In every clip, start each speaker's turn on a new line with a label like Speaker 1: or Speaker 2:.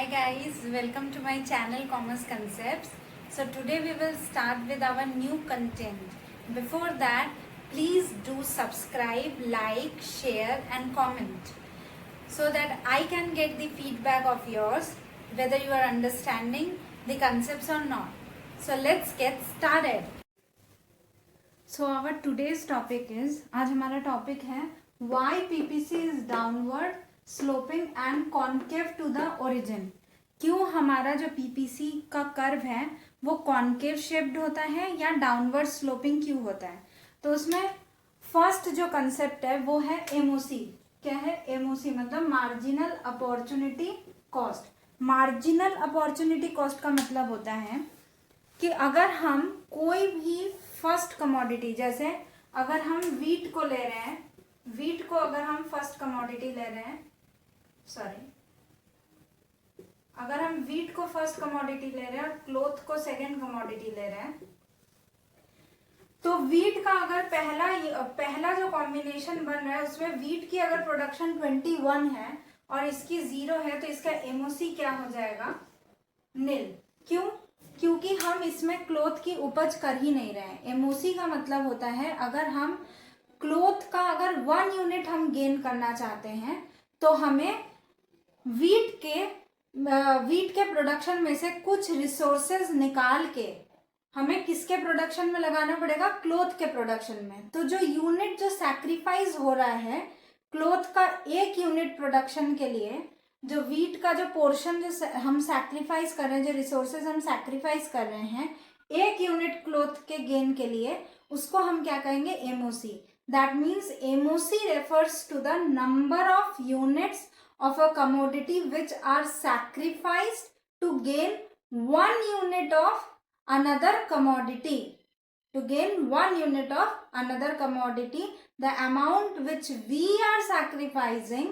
Speaker 1: Hi guys, welcome to my channel Commerce Concepts. So today we will start with our new content. Before that, please do subscribe, like, share and comment so that I can get the feedback of yours whether you are understanding the concepts or not. So let's get started. So our today's topic is, आज हमारा topic है why PPC is downward sloping and concave to the origin. क्यों हमारा जो PPC का curve है वो concave shaped होता है या डाउनवर्ड स्लोपिंग क्यों होता है. तो उसमें फर्स्ट जो कंसेप्ट है वो है एमओसी. क्या है एमओसी? मतलब marginal opportunity cost. Marginal opportunity cost का मतलब होता है कि अगर हम कोई भी फर्स्ट कमोडिटी, जैसे अगर हम वीट को ले रहे हैं, वीट को अगर हम फर्स्ट कमोडिटी ले रहे हैं, अगर हम वीट को फर्स्ट कमोडिटी ले रहे हैं और क्लोथ को सेकंड कमोडिटी ले रहे हैं, तो वीट का अगर पहला जो कॉम्बिनेशन बन रहा है उसमें वीट की अगर प्रोडक्शन 21 है और इसकी 0 है तो इसका एमओसी क्या हो जाएगा? नील. क्यों? क्योंकि हम इसमें क्लोथ की उपज कर ही नहीं रहे हैं. एमओसी का मतलब होता है अगर हम क्लोथ का अगर 1 यूनिट हम गेन करना चाहते हैं तो हमें वीट के प्रोडक्शन में से कुछ रिसोर्सेज निकाल के हमें किसके प्रोडक्शन में लगाना पड़ेगा? क्लोथ के प्रोडक्शन में. तो जो यूनिट जो सैक्रिफाइस हो रहा है क्लोथ का 1 यूनिट प्रोडक्शन के लिए, जो वीट का जो पोर्शन जो हम सैक्रिफाइस कर रहे हैं, जो रिसोर्सेज हम सैक्रिफाइस कर रहे हैं 1 यूनिट क्लोथ के गेन के लिए, उसको हम क्या कहेंगे? MOC. That means MOC refers to the number of units of a commodity which are sacrificed to gain 1 unit of another commodity. To gain 1 unit of another commodity, the amount which we are sacrificing,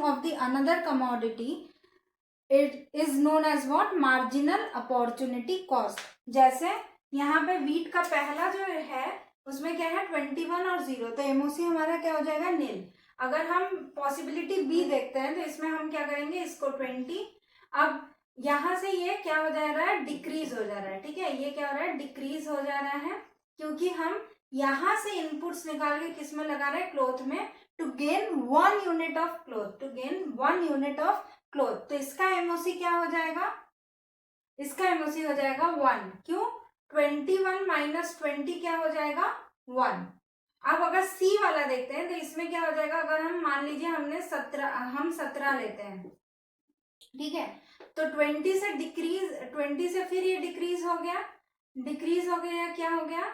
Speaker 1: of the another commodity, it is known as what? Marginal opportunity cost. जैसे यहाँ पे wheat का पहला जो है उसमें क्या है? 21 और 0. तो एमओसी हमारा क्या हो जाएगा? नील. अगर हम पॉसिबिलिटी बी देखते हैं तो इसमें हम क्या करेंगे? इसको 20. अब यहां से ये क्या हो जा रहा है? डिक्रीज हो जा रहा है. ठीक है, ये क्या हो रहा है? डिक्रीज हो जा रहा है क्योंकि हम यहां से इनपुट्स निकाल के किस में लगा रहे हैं? क्लोथ में. To gain 1 unit of cloth. To gain 1 unit of cloth. तो इसका एमओसी क्या हो जाएगा? इसका एमओसी हो जाएगा 1. क्यों? 21 माइनस 20 क्या हो जाएगा? 1. अब अगर सी वाला देखते हैं तो इसमें क्या हो जाएगा? अगर हम मान लीजिए हम 17 लेते हैं, ठीक है, तो 20 से फिर ये डिक्रीज हो गया. क्या हो गया?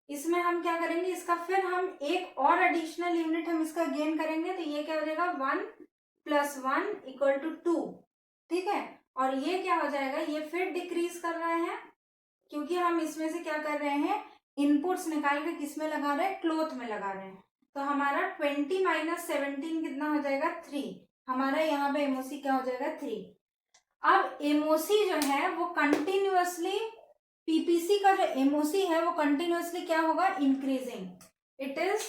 Speaker 1: इसमें हम क्या करेंगे? इसका फिर हम एक और एडिशनल यूनिट हम इसका गेन करेंगे तो ये क्या हो जाएगा? 1 + 1 = 2. ठीक है, और ये क्या हो जाएगा? ये फिर डिक्रीज कर रहे हैं क्योंकि हम इसमें से क्या कर रहे हैं? इनपुट्स निकाल के किस में लगा रहे हैं? क्लोथ में लगा रहे हैं. तो हमारा 20 - 17 कितना हो जाएगा? 3. हमारा यहाँ पे एमओसी क्या हो जाएगा? 3. अब एमओसी जो है वो कंटिन्यूअसली, पीपीसी का जो एमओसी है वो कंटिन्यूअसली क्या होगा? इंक्रीजिंग. इट इज,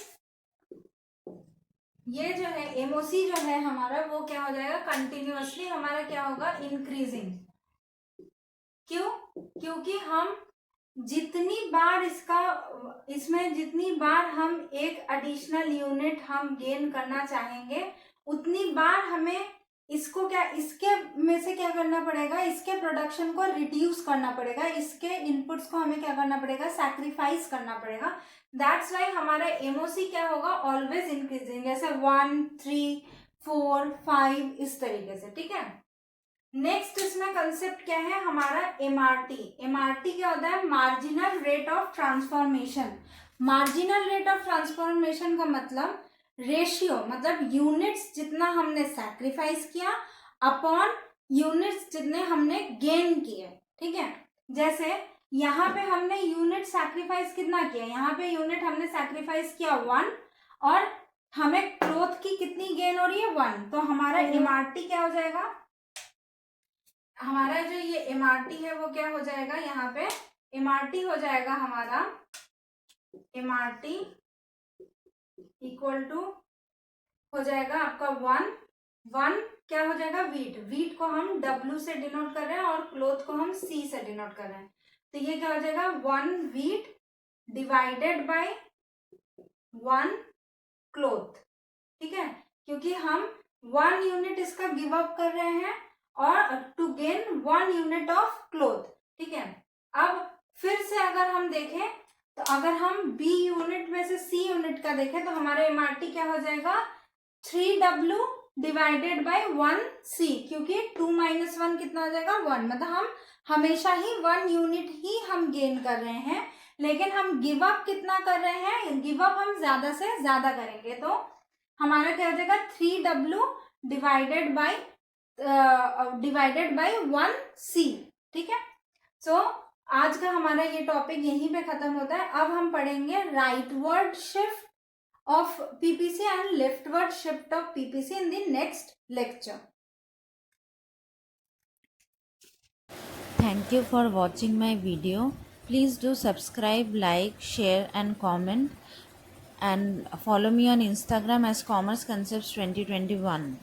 Speaker 1: ये जो है एमओसी जो है हमारा वो क्या हो जाएगा? कंटिन्यूअसली हमारा क्या होगा? इंक्रीजिंग. क्यों? क्योंकि हम जितनी बार जितनी बार हम एक एडिशनल यूनिट हम गेन करना चाहेंगे उतनी बार हमें इसके में से क्या करना पड़ेगा? इसके प्रोडक्शन को रिड्यूस करना पड़ेगा. इसके इनपुट्स को हमें क्या करना पड़ेगा? सैक्रिफाइस करना पड़ेगा. दैट्स वाई हमारा एमओसी क्या होगा? Always increasing. जैसे 1, 3, 4, 5 इस तरीके से. ठीक है, नेक्स्ट इसमें कंसेप्ट क्या है हमारा? एमआरटी. एमआरटी क्या होता है? Marginal rate of transformation. Marginal rate of transformation का मतलब रेशियो, मतलब यूनिट्स जितना हमने सैक्रिफाइस किया अपॉन यूनिट्स जितने हमने गेन किए. ठीक है, जैसे यहाँ पे हमने यूनिट सैक्रिफाइस कितना किया? यहाँ पे यूनिट हमने सैक्रिफाइस किया 1 और हमें क्लोथ की कितनी गेन हो रही है? 1. तो हमारा एमआरटी क्या हो जाएगा? हमारा जो ये एमआरटी है वो क्या हो जाएगा? यहाँ पे एमआरटी हो जाएगा हमारा, एमआरटी इक्वल टू हो जाएगा आपका 1 क्या हो जाएगा, वीट को हम W से डिनोट कर रहे हैं और क्लोथ को हम C से डिनोट कर रहे हैं, तो ये क्या हो जाएगा 1 वीट डिवाइडेड बाय 1 क्लोथ। ठीक है, क्योंकि हम 1 यूनिट इसका गिव अप कर रहे हैं और to gain 1 unit of cloth. ठीक है, अब फिर से अगर हम देखें तो अगर हम B यूनिट में से C यूनिट का देखें तो हमारा MRT क्या हो जाएगा 3W डिवाइडेड बाय 1C, क्योंकि 2 - 1 कितना हो जाएगा 1, मतलब हम हमेशा ही 1 यूनिट ही हम गेन कर रहे हैं, लेकिन हम गिव अप कितना कर रहे हैं, गिव अप हम ज्यादा से ज्यादा करेंगे, तो हमारा क्या हो जाएगा 3W डिवाइडेड बाय 1C। ठीक है, सो आज का हमारा ये टॉपिक यहीं पे खत्म होता है। अब हम पढ़ेंगे rightward shift of PPC and leftward shift of PPC in the next lecture.
Speaker 2: Thank you for watching my video. Please do subscribe, like, share and comment, and follow me on Instagram as Commerce Concepts 2021.